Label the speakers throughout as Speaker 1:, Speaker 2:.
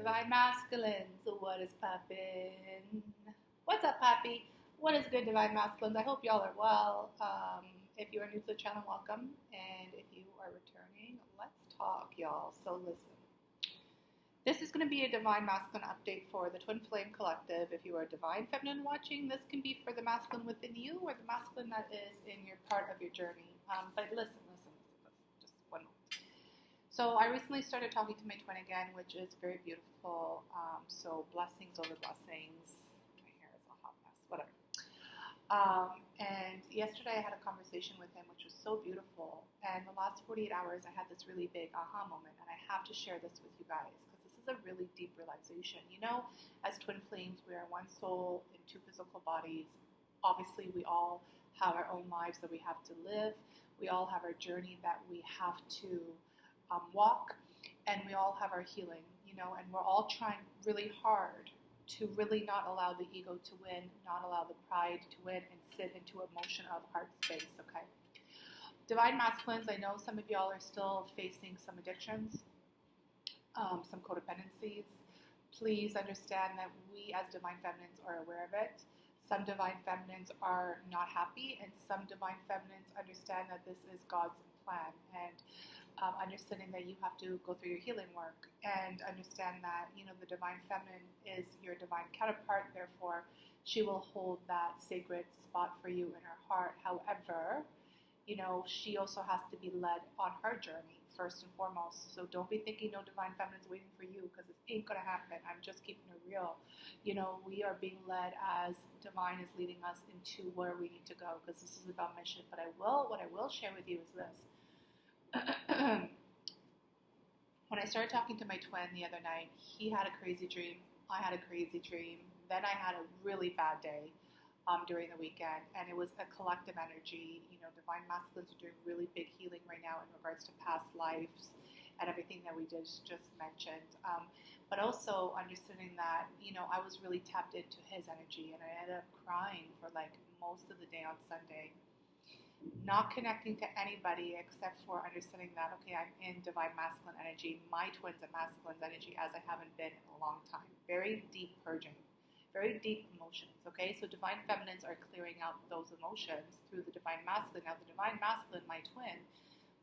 Speaker 1: Divine Masculines, what is poppin'? What's up, Poppy? What is good, Divine Masculines? I hope y'all are well. If you are new to the channel, welcome. And if you are returning, let's talk, y'all. So listen. This is going to be a Divine Masculine update for the Twin Flame Collective. If you are Divine Feminine watching, this can be for the masculine within you or the masculine that is in your part of your journey. But listen, just one moment. So I recently started talking to my twin again, which is very beautiful. So blessings over blessings. My hair is a hot mess, whatever. And yesterday I had a conversation with him, which was so beautiful. And the last 48 hours, I had this really big aha moment, and I have to share this with you guys because this is a really deep realization. You know, as twin flames, we are one soul in two physical bodies. Obviously, we all have our own lives that we have to live. We all have our journey that we have to walk, and we all have our healing, you know, and we're all trying really hard to really not allow the ego to win, not allow the pride to win, and sit into emotion of heart space, okay? Divine Masculines, I know some of y'all are still facing some addictions, some codependencies. Please understand that we as Divine Feminines are aware of it. Some Divine Feminines are not happy, and some Divine Feminines understand that this is God's plan, and understanding that you have to go through your healing work and understand that, you know, the Divine Feminine is your divine counterpart, therefore she will hold that sacred spot for you in her heart. However, you know, she also has to be led on her journey first and foremost. So don't be thinking no Divine Feminine is waiting for you, because it ain't gonna happen. I'm just keeping it real. You know, we are being led as Divine is leading us into where we need to go, because this is about mission. But what I will share with you is this. When I started talking to my twin the other night, he had a crazy dream. I had a crazy dream. Then I had a really bad day during the weekend, and it was a collective energy. You know, Divine Masculines are doing really big healing right now in regards to past lives and everything that we just mentioned. But also understanding that, you know, I was really tapped into his energy, and I ended up crying for like most of the day on Sunday. Not connecting to anybody except for understanding that, okay, I'm in Divine Masculine energy, my twins and masculine's energy, as I haven't been in a long time. Very deep purging, very deep emotions, okay? So Divine Feminines are clearing out those emotions through the Divine Masculine. Now, the Divine Masculine, my twin,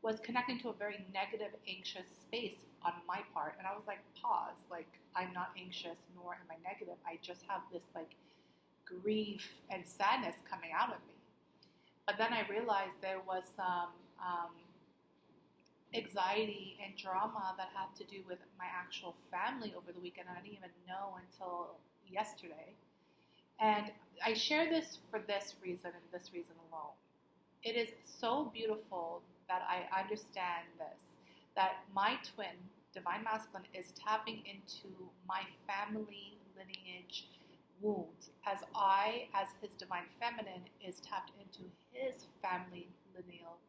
Speaker 1: was connecting to a very negative, anxious space on my part. And I was like, pause, like, I'm not anxious, nor am I negative. I just have this, like, grief and sadness coming out of me. But then I realized there was some anxiety and drama that had to do with my actual family over the weekend. I didn't even know until yesterday. And I share this for this reason and this reason alone. It is so beautiful that I understand this, that my twin, Divine Masculine, is tapping into my family lineage wounds, as I, as his Divine Feminine, is tapped into his family lineal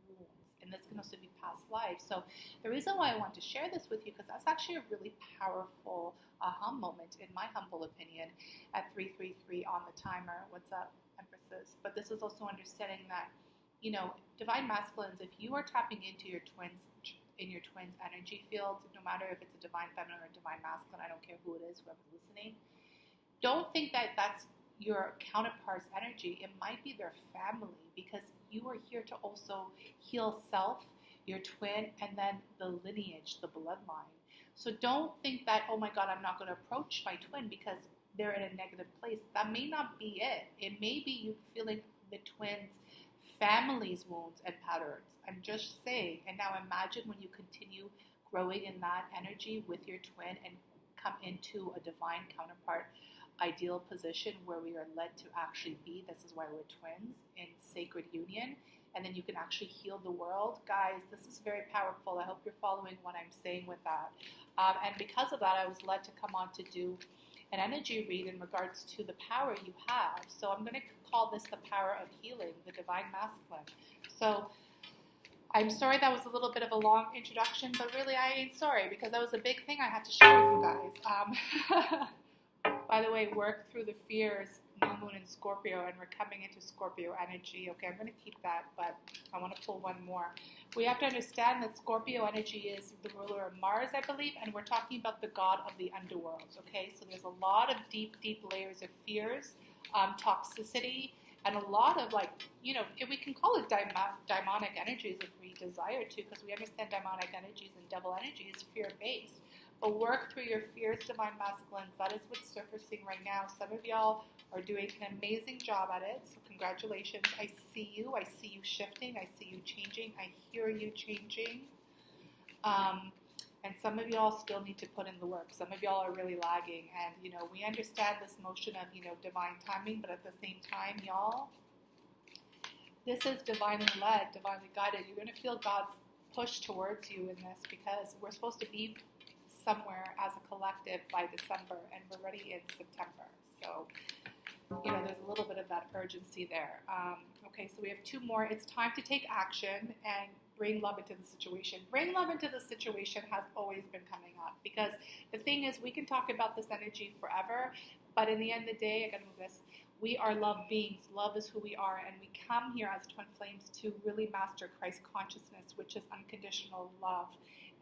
Speaker 1: wounds, and this can also be past lives. So the reason why I want to share this with you, because that's actually a really powerful aha moment, in my humble opinion, at 333 on the timer. What's up, Empresses? But this is also understanding that, you know, Divine Masculines, if you are tapping into your twins, in your twins' energy field, no matter if it's a Divine Feminine or a Divine Masculine, I don't care who it is, whoever's listening, don't think that that's your counterpart's energy. It might be their family, because you are here to also heal self, your twin, and then the lineage, the bloodline. So don't think that, oh my God, I'm not going to approach my twin because they're in a negative place. That may not be it. It may be you feeling the twins' family's wounds and patterns. I'm just saying. And now imagine when you continue growing in that energy with your twin and come into a divine counterpart ideal position where we are led to actually be. This is why we're twins in sacred union, and then you can actually heal the world. Guys, this is very powerful. I hope you're following what I'm saying with that. And because of that, I was led to come on to do an energy read in regards to the power you have. So I'm going to call this the power of healing, the Divine Masculine. So I'm sorry that was a little bit of a long introduction, but really I ain't sorry, because that was a big thing I had to share with you guys. By the way, work through the fears new moon in Scorpio, and we're coming into Scorpio energy. Okay, I'm going to keep that, but I want to pull one more. We have to understand that Scorpio energy is the ruler of Mars, I believe, and we're talking about the god of the underworld. Okay, so there's a lot of deep, deep layers of fears, toxicity, and a lot of, like, we can call it demonic energies if we desire to, because we understand demonic energies and devil energy is fear-based. But work through your fears, divine masculines. That is what's surfacing right now. Some of y'all are doing an amazing job at it, so congratulations. I see you shifting, I see you changing, I hear you changing. And some of y'all still need to put in the work. Some of y'all are really lagging, and we understand this motion of divine timing, but at the same time, y'all, this is divinely led, divinely guided. You're going to feel God's push towards you in this, because we're supposed to be somewhere as a collective by December, and we're already in September. So, there's a little bit of that urgency there. Okay, so we have two more. It's time to take action and bring love into the situation. Bring love into the situation has always been coming up, because the thing is, we can talk about this energy forever, but in the end of the day, I gotta move this. We are love beings. Love is who we are, and we come here as twin flames to really master Christ consciousness, which is unconditional love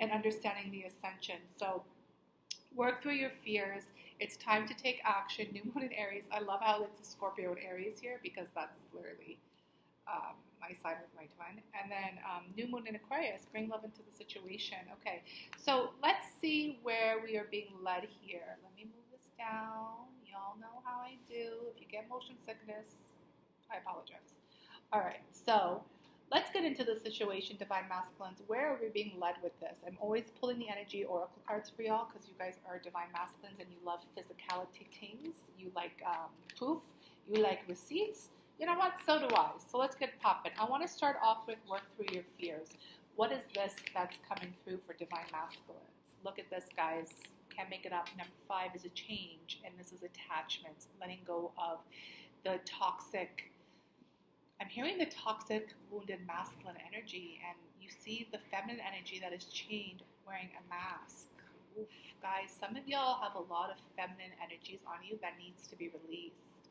Speaker 1: and understanding the ascension. So work through your fears. It's time to take action. New moon in Aries. I love how it's a Scorpio in Aries here, because that's literally my sign with my twin. And then new moon in Aquarius. Bring love into the situation. Okay, so let's see where we are being led here. Let me move this down. Y'all know how I do. If you get motion sickness, I apologize. All right, so let's get into the situation, divine masculines. Where are we being led with this? I'm always pulling the energy oracle cards for y'all, because you guys are divine masculines and you love physicality things. You like proof. You like receipts. You know what? So do I. So let's get popping. I want to start off with work through your fears. What is this that's coming through for divine masculines? Look at this, guys. Can't make it up. Number 5 is a change, and this is attachments, letting go of the toxic. I'm hearing the toxic, wounded masculine energy, and you see the feminine energy that is chained, wearing a mask. Oof, guys, some of y'all have a lot of feminine energies on you that needs to be released.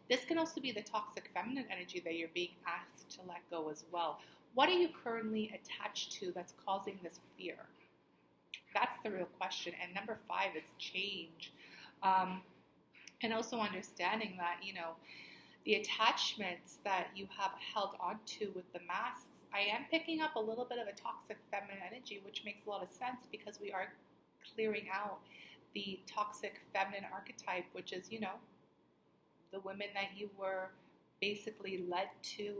Speaker 1: This can also be the toxic feminine energy that you're being asked to let go as well. What are you currently attached to that's causing this fear? That's the real question. And number 5 is change. And also understanding that, the attachments that you have held onto with the masks, I am picking up a little bit of a toxic feminine energy, which makes a lot of sense, because we are clearing out the toxic feminine archetype, which is, the women that you were basically led to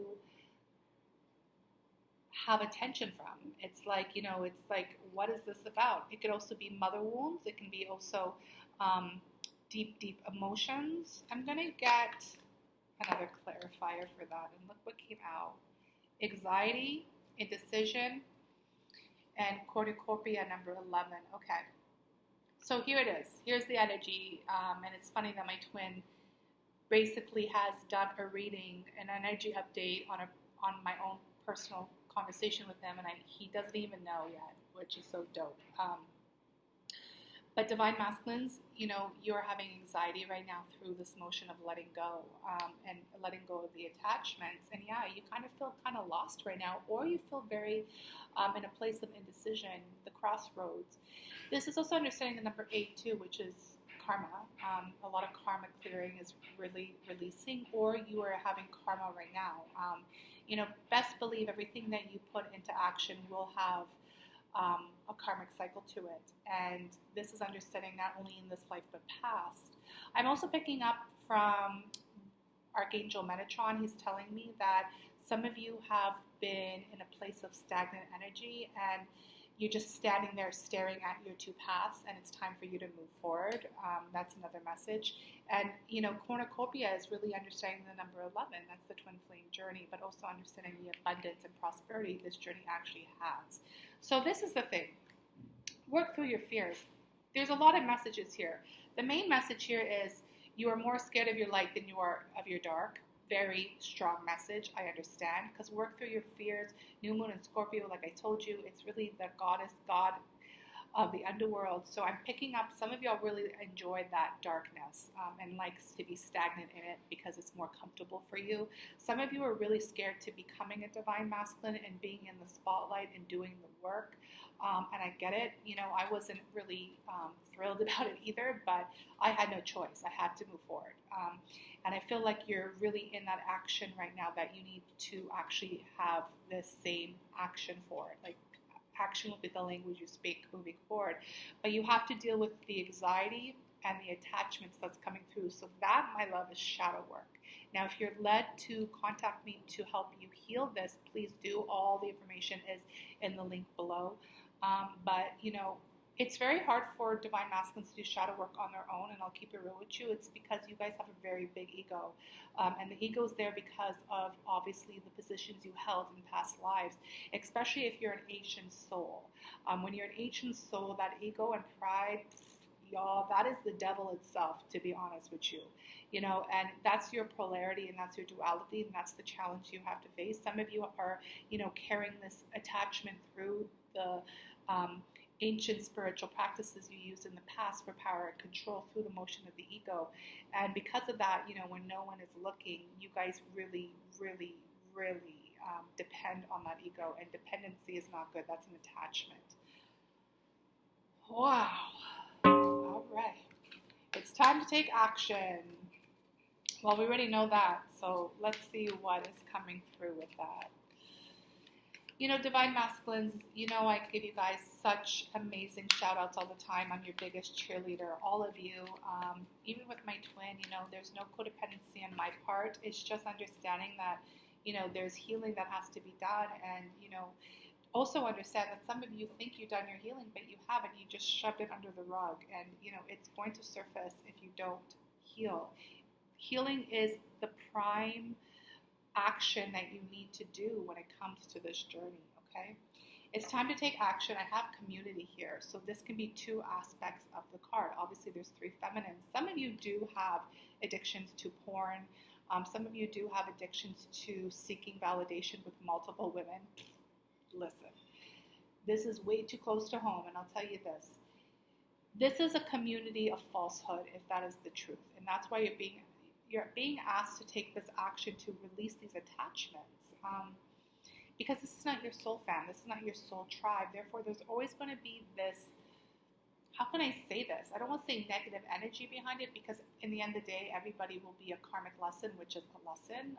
Speaker 1: have attention from. It's like, what is this about? It could also be mother wounds. It can be also deep, deep emotions. I'm going to get another clarifier for that. And look what came out. Anxiety, indecision, and cornucopia number 11. Okay. So here it is. Here's the energy. And it's funny that my twin basically has done a reading, an energy update on my own personal conversation with him, and he doesn't even know yet, which is so dope. But divine masculines, you're having anxiety right now through this motion of letting go, and letting go of the attachments. And yeah, you kind of feel kind of lost right now, or you feel very in a place of indecision, the crossroads. This is also understanding the number 8 too, which is karma. A lot of karma clearing is really releasing, or you are having karma right now. Best believe everything that you put into action will have a karmic cycle to it. And this is understanding not only in this life, but past. I'm also picking up from Archangel Metatron. He's telling me that some of you have been in a place of stagnant energy, and you're just standing there staring at your 2 paths, and it's time for you to move forward. That's another message. And, cornucopia is really understanding the number 11. That's the twin flame journey, but also understanding the abundance and prosperity this journey actually has. So this is the thing. Work through your fears. There's a lot of messages here. The main message here is you are more scared of your light than you are of your dark. Very strong message, I understand, because work through your fears. New moon in Scorpio, like I told you, it's really the God of the underworld. So I'm picking up, some of y'all really enjoy that darkness and likes to be stagnant in it because it's more comfortable for you. Some of you are really scared to becoming a divine masculine and being in the spotlight and doing the work. And I get it. I wasn't really thrilled about it either, but I had no choice. I had to move forward. And I feel like you're really in that action right now that you need to actually have the same action for it. Like, action will be the language you speak moving forward. But you have to deal with the anxiety and the attachments that's coming through. So that, my love, is shadow work. Now, if you're led to contact me to help you heal this, please do. All the information is in the link below. But it's very hard for divine masculines to do shadow work on their own, and I'll keep it real with you. It's because you guys have a very big ego. And the ego is there because of, obviously, the positions you held in past lives, especially if you're an ancient soul. When you're an ancient soul, that ego and pride, y'all, that is the devil itself, to be honest with you. And that's your polarity, and that's your duality, and that's the challenge you have to face. Some of you are, carrying this attachment through the ancient spiritual practices you used in the past for power and control through the motion of the ego. And because of that, when no one is looking, you guys really, really, really depend on that ego. And dependency is not good. That's an attachment. Wow. All right. It's time to take action. Well, we already know that. So let's see what is coming through with that. Divine masculines, I give you guys such amazing shout outs all the time. I'm your biggest cheerleader, all of you. Even with my twin, there's no codependency on my part. It's just understanding that, there's healing that has to be done. And, also understand that some of you think you've done your healing, but you haven't. You just shoved it under the rug. And, it's going to surface if you don't heal. Healing is the prime action that you need to do when it comes to this journey, okay? It's time to take action. I have community here. So this can be two aspects of the card. Obviously, there's three feminines. Some of you do have addictions to porn. Some of you do have addictions to seeking validation with multiple women. Listen, this is way too close to home, and I'll tell you this. This is a community of falsehood, if that is the truth. And that's why you're being asked to take this action to release these attachments, because this is not your soul fam, this is not your soul tribe. Therefore, there's always going to be this, how can I say this? I don't want to say negative energy behind it, because in the end of the day, everybody will be a karmic lesson, which is a lesson.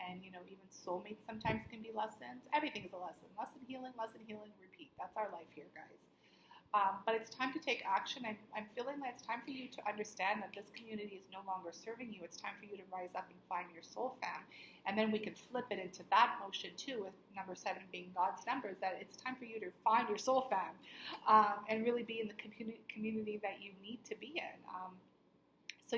Speaker 1: And even soulmates sometimes can be lessons. Everything is a lesson. Lesson healing, repeat. That's our life here, guys. But it's time to take action. I'm feeling that it's time for you to understand that this community is no longer serving you. It's time for you to rise up and find your soul fam. And then we can flip it into that motion too, with number 7 being God's numbers, that it's time for you to find your soul fam and really be in the community that you need to be in. So,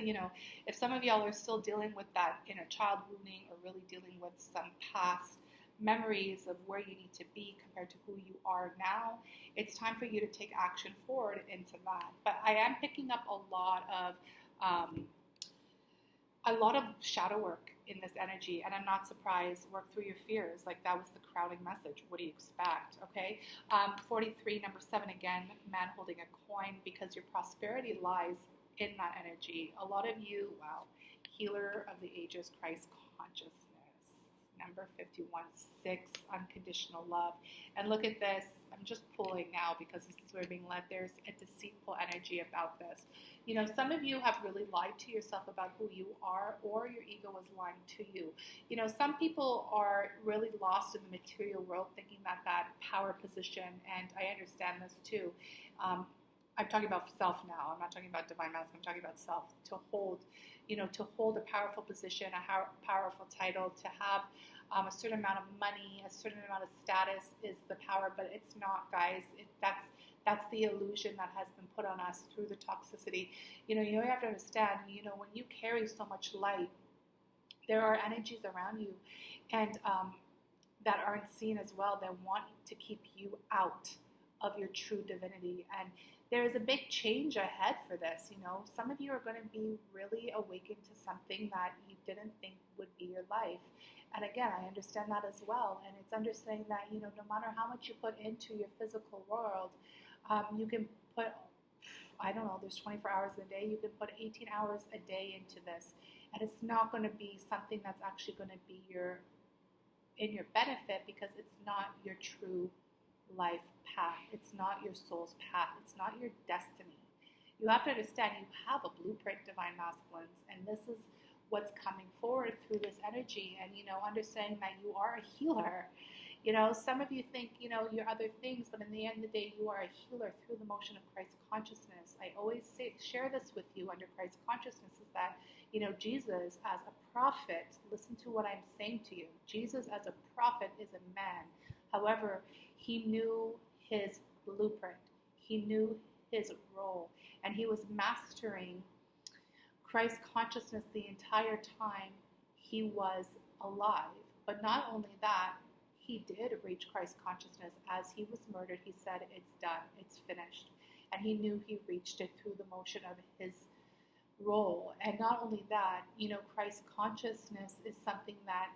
Speaker 1: if some of y'all are still dealing with that inner child wounding, or really dealing with some past memories of where you need to be compared to who you are now, it's time for you to take action forward into that. But I am picking up a lot of shadow work in this energy, and I'm not surprised. Work through your fears. Like, that was the crowding message. What do you expect? Okay. 43, number 7 again, man holding a coin, because your prosperity lies in that energy. A lot of you, wow, healer of the ages, Christ consciousness. Number 51, 6, unconditional love. And look at this. I'm just pulling now because this is where being led. There's a deceitful energy about this. Some of you have really lied to yourself about who you are, or your ego is lying to you. Some people are really lost in the material world, thinking that power position, and I understand this too. I'm talking about self now. I'm not talking about divine masculine. I'm talking about self. To hold a powerful position, a powerful title, to have a certain amount of money, a certain amount of status is the power, but it's not, guys. That's the illusion that has been put on us through the toxicity. You have to understand, when you carry so much light, there are energies around you, and that aren't seen as well, that want to keep you out of your true divinity. And there is a big change ahead for this. Some of you are going to be really awakened to something that you didn't think would be your life. And again, I understand that as well. And it's understanding that, no matter how much you put into your physical world, You can put, I don't know, there's 24 hours in a day. You can put 18 hours a day into this. And it's not going to be something that's actually going to be in your benefit, because it's not your true life path. It's not your soul's path. It's not your destiny. You have to understand you have a blueprint, divine masculines, and this is what's coming forward through this energy. And, understanding that you are a healer. Some of you think, you're other things, but in the end of the day, you are a healer through the motion of Christ consciousness. I always share this with you under Christ consciousness, is that, Jesus as a prophet, listen to what I'm saying to you. Jesus as a prophet is a man. However, he knew his blueprint. He knew his role, and he was mastering Christ consciousness the entire time he was alive. But not only that, he did reach Christ consciousness. As he was murdered, he said, it's done, it's finished. And he knew he reached it through the motion of his role. And not only that, Christ consciousness is something that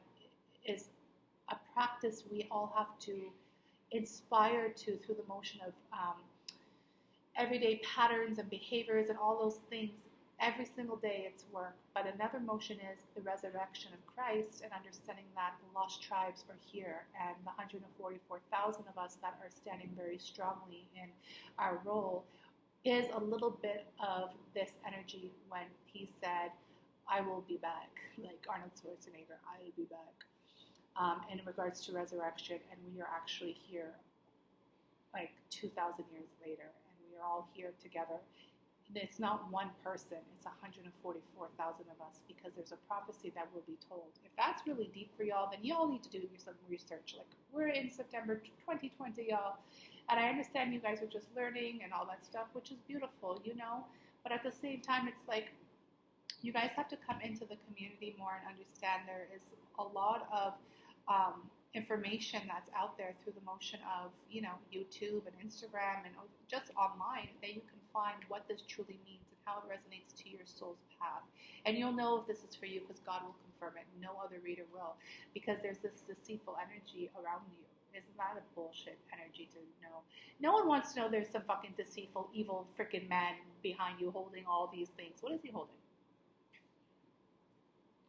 Speaker 1: is a practice we all have to inspire to through the motion of everyday patterns and behaviors and all those things. Every single day it's work. But another motion is the resurrection of Christ, and understanding that the lost tribes are here, and the 144,000 of us that are standing very strongly in our role is a little bit of this energy when he said, I will be back, like Arnold Schwarzenegger, I will be back, in regards to resurrection. And we are actually here like 2,000 years later, and we are all here together. It's not one person, it's 144,000 of us, because there's a prophecy that will be told. If that's really deep for y'all, then y'all need to do some research. Like, we're in September 2020, y'all, and I understand you guys are just learning and all that stuff, which is beautiful, but at the same time, it's like, you guys have to come into the community more and understand there is a lot of information that's out there through the motion of, YouTube and Instagram and just online, that you can find what this truly means and how it resonates to your soul's path. And you'll know if this is for you, because God will confirm it. No other reader will, because there's this deceitful energy around you. Isn't that a bullshit energy to know? No one wants to know there's some fucking deceitful, evil freaking man behind you holding all these things. What is he holding?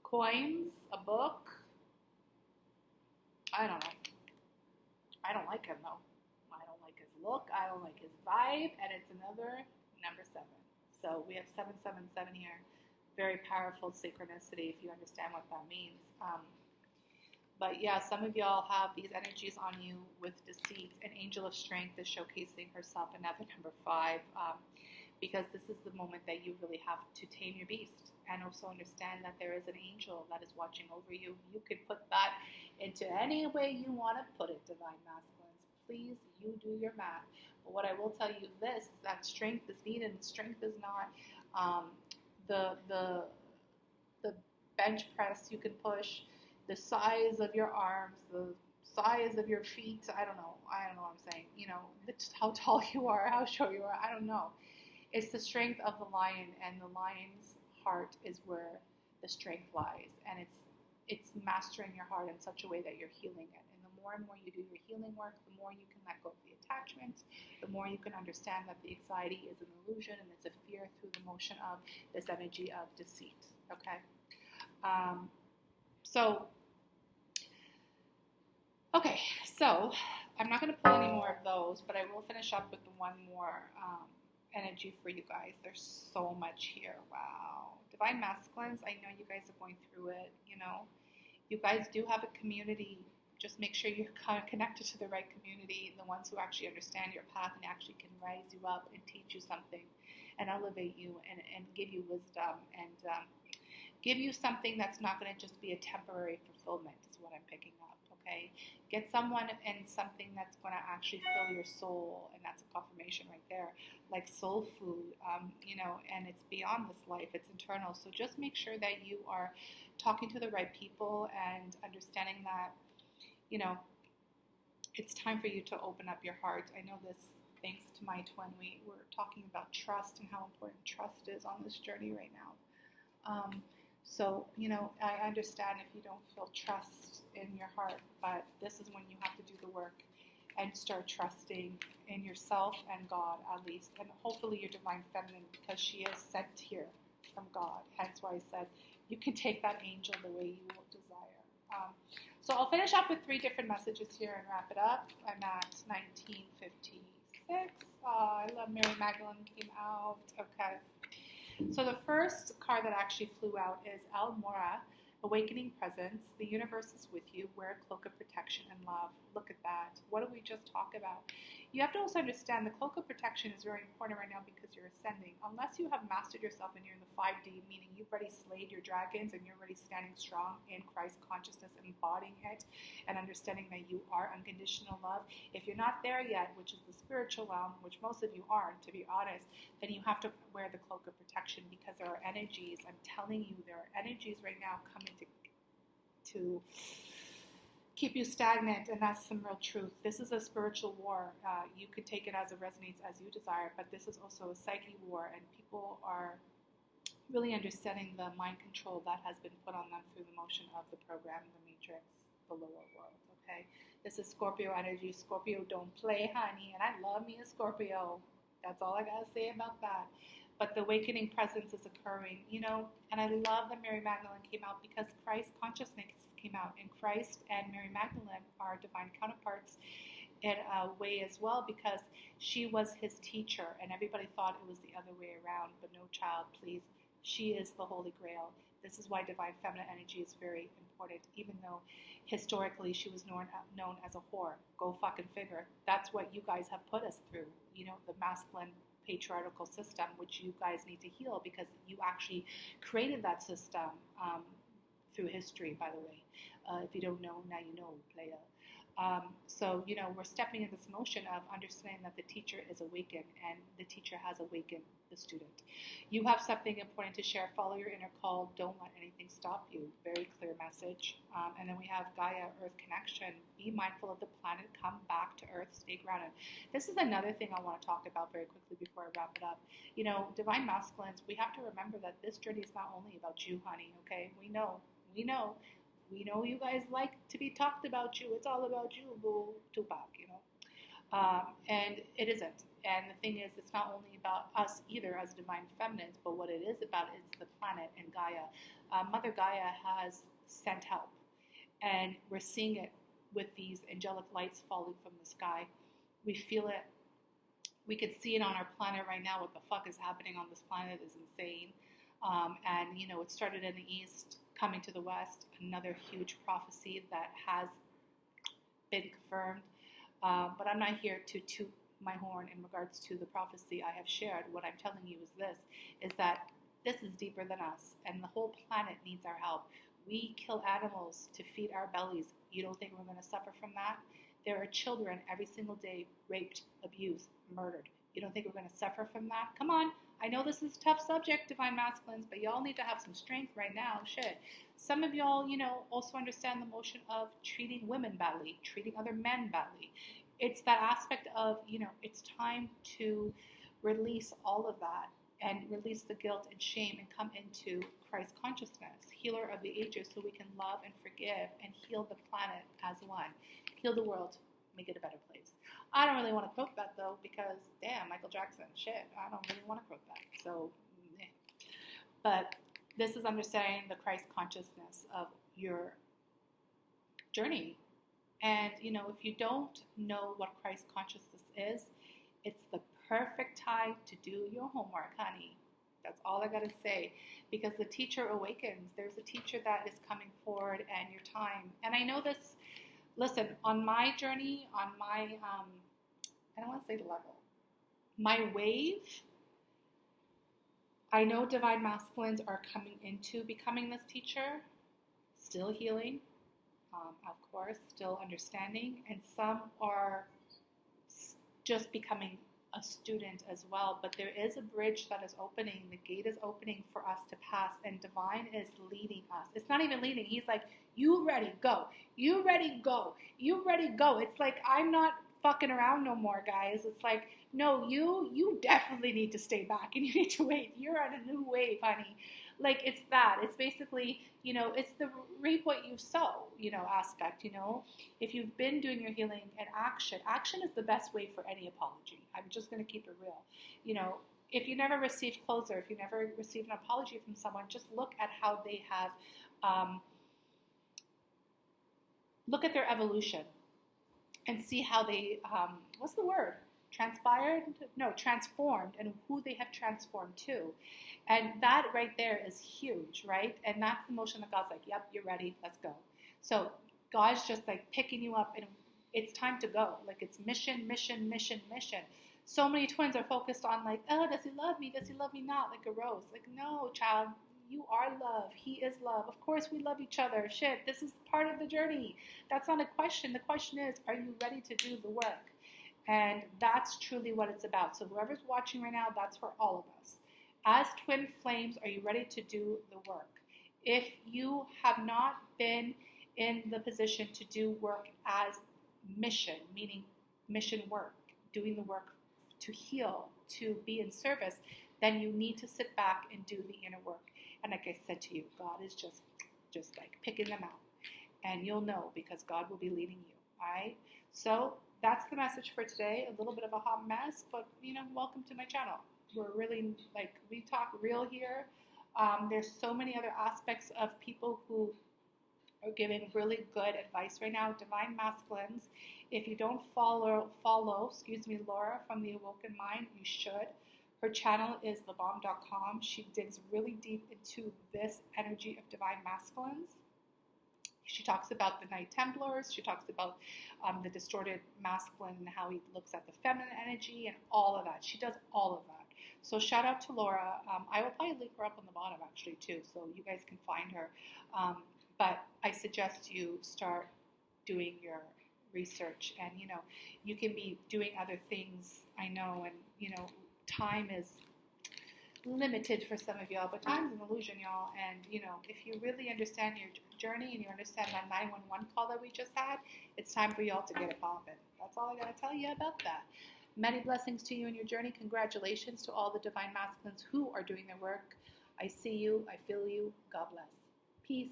Speaker 1: Coins? A book? I don't know. I don't like him, though. I don't like his look. I don't like his vibe. And it's another number 7. So we have 777 here. Very powerful synchronicity, if you understand what that means. But yeah, some of y'all have these energies on you with deceit. An angel of strength is showcasing herself. Another number 5. Because this is the moment that you really have to tame your beast, and also understand that there is an angel that is watching over you. You could put that into any way you want to put it, divine masculines. Please, you do your math. But what I will tell you this is that strength is needed, and strength is not the bench press you can push, the size of your arms, the size of your feet. I don't know what I'm saying. How tall you are, how short you are. I don't know. It's the strength of the lion, and the lion's heart is where the strength lies. And it's mastering your heart in such a way that you're healing it. And the more and more you do your healing work, the more you can let go of the attachment, the more you can understand that the anxiety is an illusion and it's a fear through the motion of this energy of deceit. Okay? So I'm not going to pull any more of those, but I will finish up with the one more energy for you guys. There's so much here. Wow. Divine masculines, I know you guys are going through it. You guys do have a community. Just make sure you're connected to the right community, the ones who actually understand your path and actually can rise you up and teach you something and elevate you and give you wisdom and give you something that's not going to just be a temporary fulfillment, is what I'm picking up. Okay, get someone and something that's going to actually fill your soul, and that's a confirmation right there, like soul food, and it's beyond this life, it's internal. So just make sure that you are talking to the right people and understanding that, it's time for you to open up your heart. I know this thanks to my twin. We were talking about trust and how important trust is on this journey right now. So, I understand if you don't feel trust in your heart, but this is when you have to do the work. and start trusting in yourself and God, at least, and hopefully your divine feminine, because she is sent here from God. Hence why I said you can take that angel the way you will desire. So I'll finish off with 3 different messages here and wrap it up. I'm at 1956. I love Mary Magdalene came out. Okay. So the first card that actually flew out is El Mora, Awakening Presence. The universe is with you. Wear a cloak of protection and love. Look at that. What did we just talk about? You have to also understand the cloak of protection is very important right now because you're ascending. Unless you have mastered yourself and you're in the 5D, meaning you've already slayed your dragons and you're already standing strong in Christ consciousness, embodying it, and understanding that you are unconditional love. If you're not there yet, which is the spiritual realm, which most of you aren't, to be honest, then you have to wear the cloak of protection because there are energies. I'm telling you, there are energies right now coming to keep you stagnant, and that's some real truth. This is a spiritual war. You could take it as it resonates as you desire, but this is also a psyche war, and people are really understanding the mind control that has been put on them through the motion of the program, the matrix, the lower world, okay? This is Scorpio energy. Scorpio don't play, honey, and I love me a Scorpio. That's all I gotta say about that. But the awakening presence is occurring, and I love that Mary Magdalene came out because Christ consciousness came out, and Christ and Mary Magdalene are divine counterparts in a way as well because she was his teacher, and everybody thought it was the other way around, but no, child, please. She is the Holy Grail. This is why divine feminine energy is very important, even though historically she was known as a whore. Go fucking figure. That's what you guys have put us through, the masculine patriarchal system, which you guys need to heal because you actually created that system through history, by the way. If you don't know, now you know, playa. So, we're stepping in this motion of understanding that the teacher is awakened and the teacher has awakened the student. You have something important to share. Follow your inner call. Don't let anything stop you. Very clear message. And then we have Gaia, Earth connection. Be mindful of the planet. Come back to Earth. Stay grounded. This is another thing I want to talk about very quickly before I wrap it up. Divine masculines, we have to remember that this journey is not only about you, honey, okay? We know you guys like to be talked about you. It's all about you, boo, Tupac, and it isn't. And the thing is, it's not only about us either as divine feminines, but what it is about is the planet and Gaia. Mother Gaia has sent help, and we're seeing it with these angelic lights falling from the sky. We feel it. We could see it on our planet right now. What the fuck is happening on this planet is insane. And, it started in the East, coming to the West, another huge prophecy that has been confirmed. But I'm not here to toot my horn in regards to the prophecy I have shared. What I'm telling you is that this is deeper than us, and the whole planet needs our help. We kill animals to feed our bellies. You don't think we're going to suffer from that? There are children every single day raped, abused, murdered. You don't think we're going to suffer from that? Come on. I know this is a tough subject, divine masculines, but y'all need to have some strength right now. Shit. Some of y'all, also understand the motion of treating women badly, treating other men badly. It's that aspect of, it's time to release all of that and release the guilt and shame and come into Christ consciousness, healer of the ages, so we can love and forgive and heal the planet as one. Heal the world, make it a better place. I don't really want to quote that, though, because, damn, Michael Jackson, shit, I don't really want to quote that. So, But this is understanding the Christ consciousness of your journey. And, if you don't know what Christ consciousness is, it's the perfect time to do your homework, honey. That's all I got to say. Because the teacher awakens. There's a teacher that is coming forward and your time. And I know this, listen, on my journey, on my, I don't want to say level, my wave, I know divine masculines are coming into becoming this teacher, still healing, of course, still understanding, and some are just becoming a student as well. But there is a bridge that is opening. The gate is opening for us to pass, and divine is leading us. It's not even leading. He's like, you ready, go. You ready, go. You ready, go. It's like, I'm not fucking around no more, guys. It's like, no, you definitely need to stay back and you need to wait. You're on a new wave, honey. Like it's that. It's basically, it's the reap what you sow, aspect, If you've been doing your healing and action is the best way for any apology. I'm just going to keep it real. If you never received closure, if you never received an apology from someone, just look at how they have, look at their evolution and see how they, what's the word? Transformed, and who they have transformed to. And that right there is huge, right? And that's the motion that God's like, yep, you're ready, let's go. So God's just like picking you up, and it's time to go. Like it's mission, mission, mission, mission. So many twins are focused on like, oh, does he love me? Does he love me not? Like a rose. Like, no, child, you are love. He is love. Of course we love each other. Shit, this is part of the journey. That's not a question. The question is, are you ready to do the work? And that's truly what it's about. So whoever's watching right now, that's for all of us. As twin flames, are you ready to do the work? If you have not been in the position to do work as mission, meaning mission work, doing the work to heal, to be in service, then you need to sit back and do the inner work. And like I said to you, God is just like picking them out. And you'll know because God will be leading you. All right? So that's the message for today. A little bit of a hot mess, but welcome to my channel. We're really we talk real here. There's so many other aspects of people who are giving really good advice right now. Divine Masculines. If you don't follow, Laura from The Awoken Mind, you should. Her channel is thebomb.com. She digs really deep into this energy of Divine Masculines. She talks about the Knight Templars. She talks about the distorted masculine and how he looks at the feminine energy and all of that. She does all of that. So shout out to Laura. I will probably link her up on the bottom actually too, so you guys can find her. But I suggest you start doing your research, and you can be doing other things. I know, and time is limited for some of y'all, but time's an illusion, y'all. And if you really understand your journey and you understand that 911 call that we just had, it's time for y'all to get it poppin'. That's all I gotta tell you about that. Many blessings to you in your journey. Congratulations to all the Divine Masculines who are doing their work. I see you. I feel you. God bless. Peace.